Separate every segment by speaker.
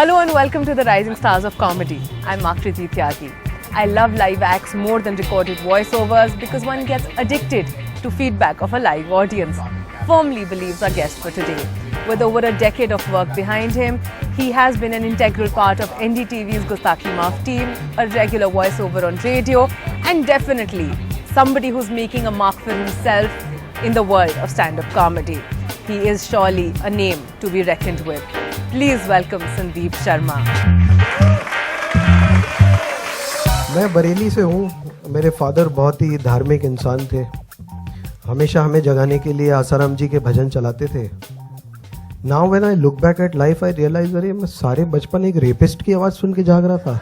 Speaker 1: Hello and welcome to the Rising Stars of Comedy. I'm Makriti Tyagi. I love live acts more than recorded voiceovers because one gets addicted to feedback of a live audience. Firmly believes our guest for today. With over a decade of work behind him, he has been an integral part of NDTV's Gustaki Maaf team, a regular voiceover on radio, and definitely somebody who's making a mark for himself in the world of stand-up comedy. He is surely a name to be reckoned with. Please welcome Sandeep Sharma.
Speaker 2: मैं बरेली से हूँ. मेरे father बहुत ही धार्मिक इंसान थे. हमेशा हमें जगाने के लिए आसाराम जी के भजन चलाते थे. Now when I look back at life, I realize अरे मैं सारे बचपन एक रेपिस्ट की आवाज़ सुन के जाग रहा था.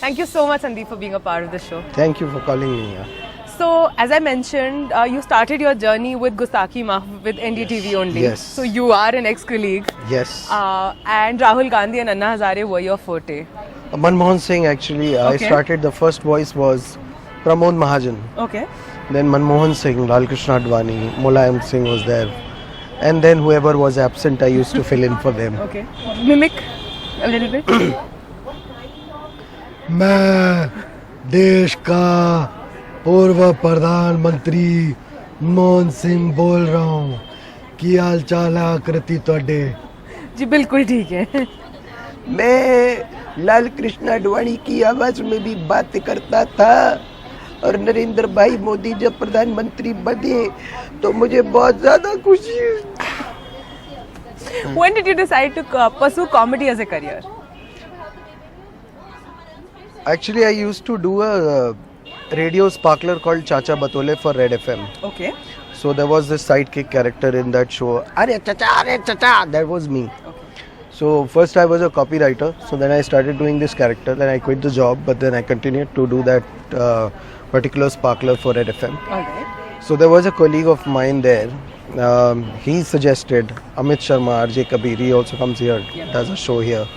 Speaker 1: Thank you so much, Sandeep, for being a part of the show.
Speaker 2: Thank you for calling me.
Speaker 1: So, as I mentioned, you started your journey with Gustaki Maaf with NDTV only.
Speaker 2: Yes.
Speaker 1: So, you are an ex-colleague.
Speaker 2: Yes.
Speaker 1: And Rahul Gandhi and Anna Hazare were your forte.
Speaker 2: Manmohan Singh actually. I started, the first voice was Pramod Mahajan.
Speaker 1: Okay.
Speaker 2: Then Manmohan Singh, Lal Krishna Advani, Mulayam Singh was there. And then whoever was absent, I used to fill in for them.
Speaker 1: Okay. Mimic a little bit.
Speaker 3: मैं देश का पूर्व प्रधानमंत्री मनमोहन सिंह बोल रहा हूँ. की हाल चाल है आकृति तोड़े?
Speaker 1: जी बिल्कुल ठीक है.
Speaker 2: मैं लाल कृष्ण आडवाणी की आवाज में भी बात करता था और नरेंद्र भाई मोदी जब प्रधानमंत्री बने तो मुझे बहुत ज्यादा खुशी है.
Speaker 1: When did you decide to pursue comedy as a career?
Speaker 2: Actually, I used to do a radio sparkler called Chacha Batole for Red FM.
Speaker 1: Okay.
Speaker 2: So there was this sidekick character in that show. Are Chacha, that was me.
Speaker 1: Okay.
Speaker 2: So first I was a copywriter. So then I started doing this character. Then I quit the job, but then I continued to do that particular sparkler for Red FM.
Speaker 1: Alright.
Speaker 2: So there was a colleague of mine there. He suggested Amit Sharma, RJ Kabir. He also comes here, does a show here.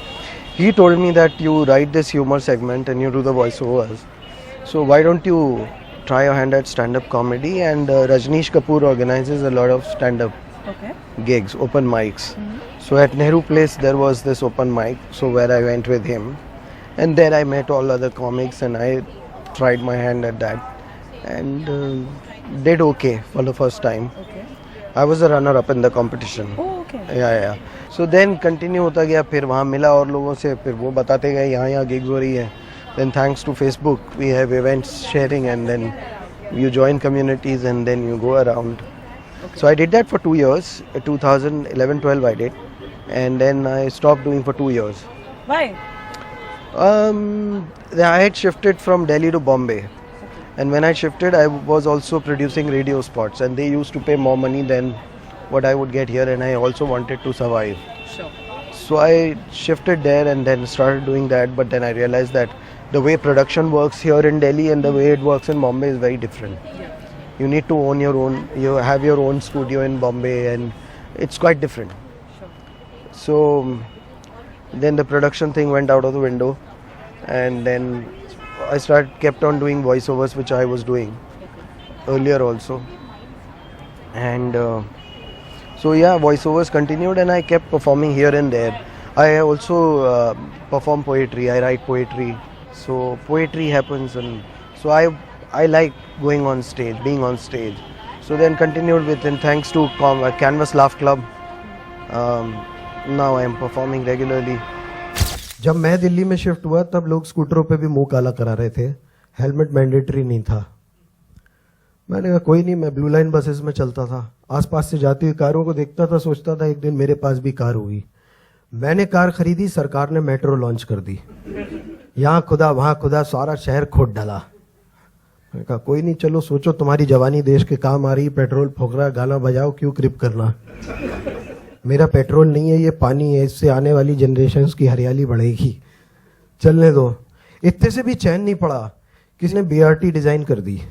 Speaker 2: He told me that you write this humor segment and you do the voiceovers. So why don't you try your hand at stand-up comedy? And Rajneesh Kapoor organizes a lot of stand-up gigs, open mics. So at Nehru Place there was this open mic, so where I went with him. And there I met all other comics and I tried my hand at that. And did okay for the first time.
Speaker 1: Okay.
Speaker 2: I was a runner-up in the competition.
Speaker 1: Oh, okay.
Speaker 2: Yeah. So then continue होता गया, फिर वहाँ मिला और लोगों से, फिर वो बताते गए यहाँ gigs हो रही है. Then thanks to Facebook, we have events sharing and then you join communities and then you go around. Okay. So I did that for 2 years, 2011-12 I did. And then I stopped doing for 2 years.
Speaker 1: Why?
Speaker 2: I had shifted from Delhi to Bombay. And when I shifted, I was also producing radio spots and they used to pay more money than what I would get here, and I also wanted to survive.
Speaker 1: Sure.
Speaker 2: So I shifted there and then started doing that, but then I realized that the way production works here in Delhi and the way it works in Bombay is very different.
Speaker 1: Yeah.
Speaker 2: You need to own your own, you have your own studio in Bombay and it's quite different.
Speaker 1: Sure.
Speaker 2: So then the production thing went out of the window and then I kept on doing voiceovers, which I was doing earlier also. And so yeah, voiceovers continued and I kept performing here and there. I also perform poetry, I write poetry. So poetry happens and so I like going on stage, being on stage. So then continued with, and thanks to Canvas Laugh Club, now I am performing regularly. जब मैं दिल्ली में shift हुआ तब लोग स्कूटरों पे भी मुंह काला करा रहे थे. हेलमेट मैंडेटरी नहीं था. मैंने कहा कोई नहीं, मैं ब्लू लाइन बसेस में चलता था. आसपास से जाती हुई कारों को देखता था, सोचता था एक दिन मेरे पास भी कार होगी. मैंने कार खरीदी, सरकार ने मेट्रो लॉन्च कर दी. यहाँ खुदा वहाँ खुदा, सारा शहर खोद डाला. मैंने कहा कोई नहीं, चलो सोचो तुम्हारी जवानी देश के काम आ रही. पेट्रोल फूक रहा, गाना बजाओ, क्यों क्रिप करना. मेरा पेट्रोल नहीं है, ये पानी है, इससे आने वाली जनरेशन्स की हरियाली बढ़ेगी. चलने दो. इतने से भी चैन नहीं पड़ा, किसी ने बीआरटी डिजाइन कर दी.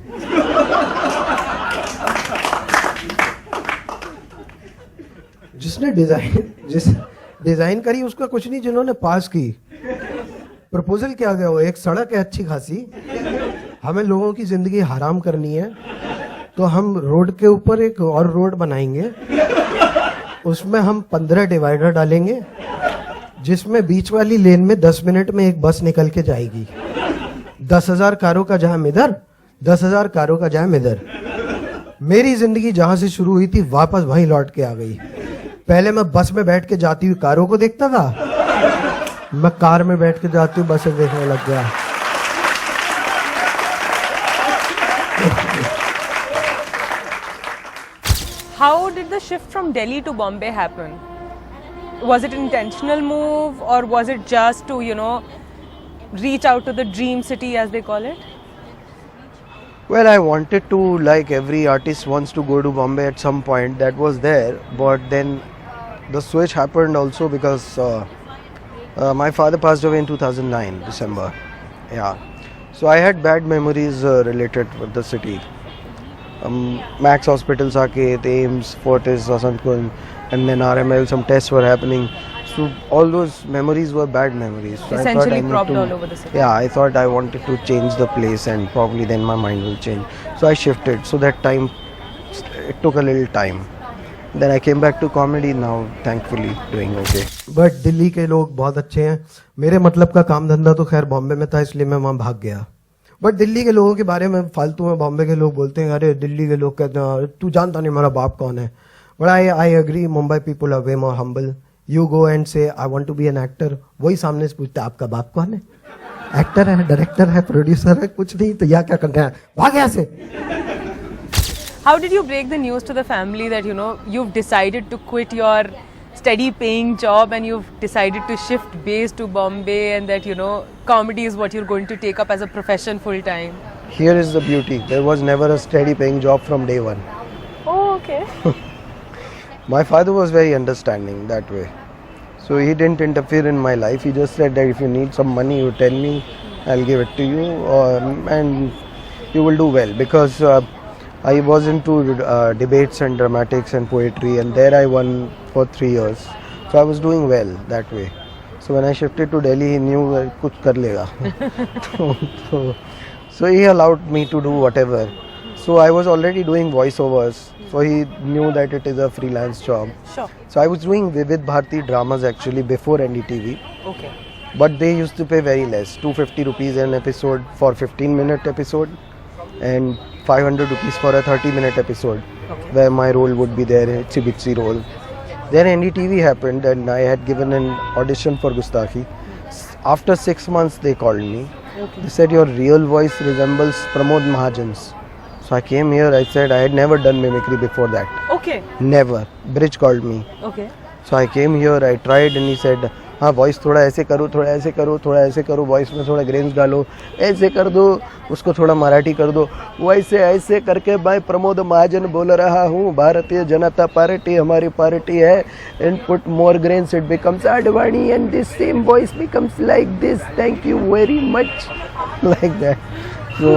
Speaker 2: जिसने डिजाइन करी उसका कुछ नहीं, जिन्होंने पास की. प्रपोजल क्या गया, वो एक सड़क है अच्छी खासी, हमें लोगों की जिंदगी हराम करनी है, तो हम रोड के ऊपर एक और रोड बनाएंगे उसमें हम 15 डिवाइडर डालेंगे, जिसमें बीच वाली लेन में 10 मिनट में एक बस निकल के जाएगी। 10,000 कारों का जाम इधर, 10,000 कारों का जाम इधर। मेरी जिंदगी जहां से शुरू हुई थी वापस वहीं लौट के आ गई। पहले मैं बस में बैठ के जाती हुई कारों को देखता था, मैं कार में बैठ के जाती हुई बसें देखने लग गया।
Speaker 1: How did the shift from Delhi to Bombay happen? Was it an intentional move or was it just to, reach out to the dream city as they call it?
Speaker 2: Well, I wanted to, like every artist wants to go to Bombay at some point, that was there, but then the switch happened also because my father passed away in 2009, December. Yeah. So I had bad memories related with the city. Max Hospital, Saket, AIMS, Fortis, Vasantkunj, and then RML, some tests were happening. So all those memories were bad memories. So
Speaker 1: Essentially propped all over the city.
Speaker 2: Yeah, I thought I wanted to change the place and probably then my mind will change. So I shifted. So that time, it took a little time. Then I came back to comedy, now thankfully doing okay. But Delhi के लोग बहुत अच्छे हैं। मेरे मतलब का काम धंधा तो खैर बॉम्बे में था, इसलिए मैं वहाँ भाग गया। बट दिल्ली के लोगों के बारे में फालतू में बॉम्बे के लोग बोलते हैं, अरे दिल्ली के लोग कहते हैं तू जानता नहीं मेरा बाप कौन है। But I agree, Mumbai people are way more humble. You go and say I want to be an actor, वही सामने से पूछते आपका बाप कौन है? एक्टर है, डायरेक्टर है, प्रोड्यूसर है, कुछ नहीं तो यहाँ क्या करना है, भाग यहाँ से।
Speaker 1: How did you break the news to the family that you've decided to quit your steady paying job and you've decided to shift base to Bombay and that comedy is what you're going to take up as a profession full time?
Speaker 2: Here is the beauty, there was never a steady paying job from day one.
Speaker 1: Oh, okay.
Speaker 2: My father was very understanding that way. So he didn't interfere in my life. He just said that if you need some money, you tell me, I'll give it to you, and you will do well. Because I was into debates and dramatics and poetry, and there I won for 3 years. So I was doing well that way. So when I shifted to Delhi, he knew that kuch kar lega. So he allowed me to do whatever. So I was already doing voiceovers. So he knew that it is a freelance job.
Speaker 1: Sure.
Speaker 2: So I was doing Vivid Bharati dramas actually before NDTV.
Speaker 1: Okay.
Speaker 2: But they used to pay very less, 250 rupees an episode for 15-minute episode and 500 rupees for a 30-minute episode,
Speaker 1: Okay.
Speaker 2: where my role would be there, itsy bitsy role. Then NDTV happened and I had given an audition for Gustakhi. After 6 months they called me.
Speaker 1: Okay.
Speaker 2: They said your real voice resembles Pramod Mahajan's. So I came here, I said I had never done mimicry before that.
Speaker 1: Okay.
Speaker 2: Never. Bridge called me.
Speaker 1: Okay.
Speaker 2: So I came here, I tried and he said, हाँ voice थोड़ा ऐसे करो, थोड़ा ऐसे करो, थोड़ा ऐसे करो, वॉइस में थोड़ा ग्रेन्स डालो, ऐसे कर दो, उसको थोड़ा मराठी कर दो, वैसे ऐसे करके मैं प्रमोद महाजन बोल रहा हूँ, भारतीय जनता पार्टी हमारी पार्टी है, and put more grains it becomes Advani and this same voice becomes like this, thank you very much, like that. So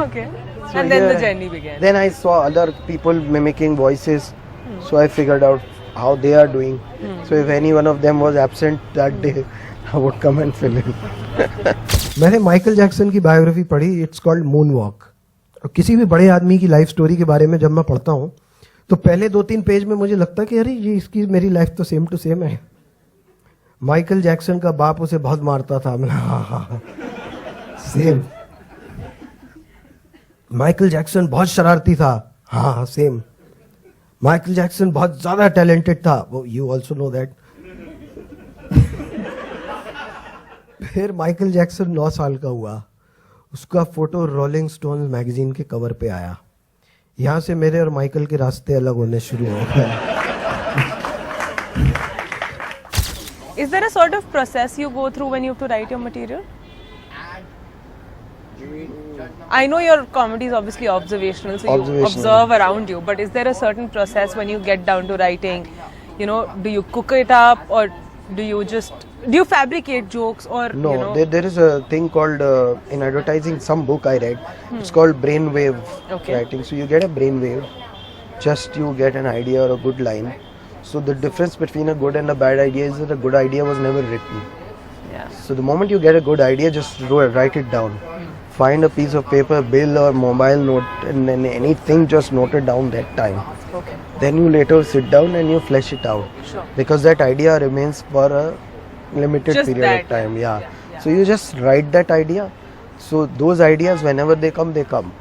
Speaker 1: Okay. And then the journey began.
Speaker 2: Then I saw other people mimicking voices, so I figured out how they are doing. So if any one of them was absent that day, I would come and fill in. मैंने Michael Jackson की biography पढ़ी, it's called moon walk. और किसी भी बड़े आदमी की life story के बारे में जब मैं पढ़ता हूँ तो पहले 2-3 पेज में मुझे लगता है कि अरे ये इसकी मेरी लाइफ तो सेम टू सेम है. माइकल जैक्सन का बाप उसे बहुत मारता था. हाँ सेम. माइकल जैक्सन बहुत शरारती था. हाँ सेम. माइकल जैक्सन बहुत ज्यादा टैलेंटेड था. वो यू ऑल्सो नो दैट. फिर माइकल जैक्सन 9 साल का हुआ, उसका फोटो रोलिंग स्टोन्स मैगजीन के कवर पे आया. यहां से मेरे और माइकल के रास्ते अलग होने शुरू हो गए.
Speaker 1: Is there a sort of process you go through when you have to write your material? I know your comedy is obviously observational, so you observe around you. But is there a certain process when you get down to writing? Do you cook it up, or do you fabricate jokes, or
Speaker 2: No, there is a thing called in advertising. Some book I read. It's called brainwave writing. So you get a brainwave, just you get an idea or a good line. So the difference between a good and a bad idea is that a good idea was never written.
Speaker 1: Yeah.
Speaker 2: So the moment you get a good idea, just write it down. Find a piece of paper, bill or mobile note, and then anything, just note it down that time.
Speaker 1: Okay.
Speaker 2: then you later sit down and you flesh it out.
Speaker 1: Sure.
Speaker 2: Because that idea remains for a limited
Speaker 1: Just
Speaker 2: period
Speaker 1: that.
Speaker 2: of time. Yeah. So you just write that idea. So those ideas, whenever they come, they come.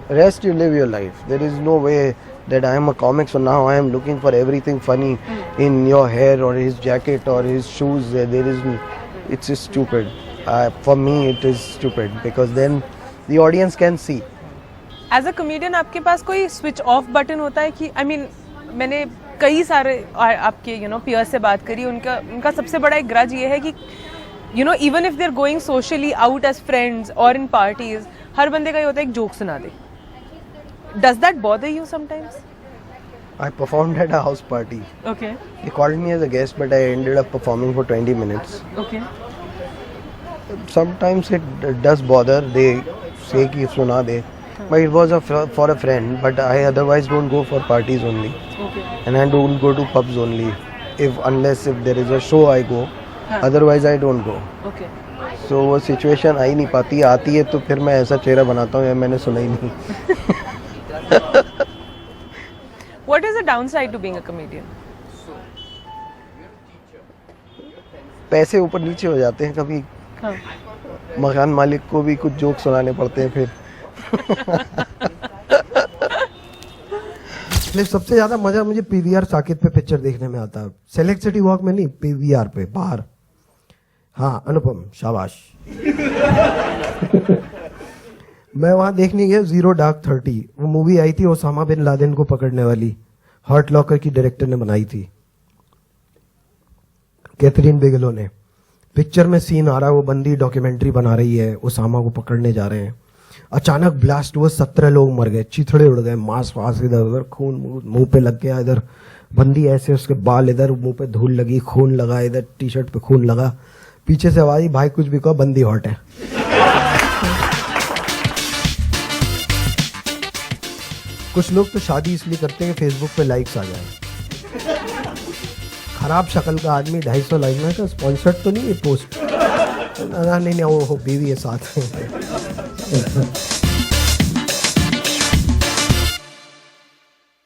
Speaker 2: Rest, you live your life. There is no way that I am a comic, so now I am looking for everything funny in your hair or his jacket or his shoes. There is, it's just stupid. For me, it is stupid because then the audience can see.
Speaker 1: As a comedian आपके पास कोई switch off button होता है कि I mean मैंने कई सारे आपके पीयर्स से बात करी, उनका सबसे बड़ा एक ग्रज ये है कि even if they are going socially out as friends और इन पार्टीज, हर बंदे का ये होता है एक जोक सुना दे. Does that bother you sometimes?
Speaker 2: I performed at a house party.
Speaker 1: Okay
Speaker 2: They called me as a guest, but I ended up performing for 20 minutes.
Speaker 1: Okay
Speaker 2: Sometimes it does bother. They say कि सुना दे, but it was for a friend. But I otherwise don't go for parties only,
Speaker 1: okay
Speaker 2: and I don't go to pubs only. Unless if there is a show, I go.
Speaker 1: हाँ.
Speaker 2: Otherwise, I don't go.
Speaker 1: Okay.
Speaker 2: So वो situation आ ही नहीं पाती. आती है तो फिर मैं ऐसा चेहरा बनाता हूँ, मैंने सुना ही नहीं.
Speaker 1: What is the downside to being a comedian?
Speaker 2: पैसे ऊपर नीचे हो जाते हैं कभी.
Speaker 1: हाँ.
Speaker 2: मकान मालिक को भी कुछ जोक सुनाने पड़ते हैं फिर. इसलिए सबसे ज्यादा मजा मुझे पीवीआर साकिब पे पिक्चर देखने में आता है. सेलेक्ट सिटी वॉक में नहीं, पीवीआर पे बाहर. हाँ अनुपम, शाबाश. मैं वहां देखने गया जीरो डार्क 30. वो मूवी आई थी ओसामा बिन लादेन को पकड़ने वाली, हर्ट लॉकर की डायरेक्टर ने बनाई थी, कैथरीन बिगेलो ने. पिक्चर में सीन आ रहा है, वो बंदी डॉक्यूमेंट्री बना रही है, ओसामा को पकड़ने जा रहे हैं. अचानक ब्लास्ट हुआ, 17 लोग मर गए, चिथड़े उड़ गए, मांस वास इधर उधर, खून मुंह पे लग गया. इधर बंदी ऐसे, उसके बाल इधर, मुंह पे धूल लगी, खून लगा, इधर टी शर्ट पे खून लगा. पीछे से आवाज, भाई कुछ भी कहो, बंदी हॉट है. कुछ लोग तो शादी इसलिए करते हैं कि फेसबुक पे लाइक्स आ जाए. खराब शक्ल का आदमी 250 लाइक में का स्पॉन्सर्ड तो नहीं है पोस्ट. नहीं वो बीवी है साथ में.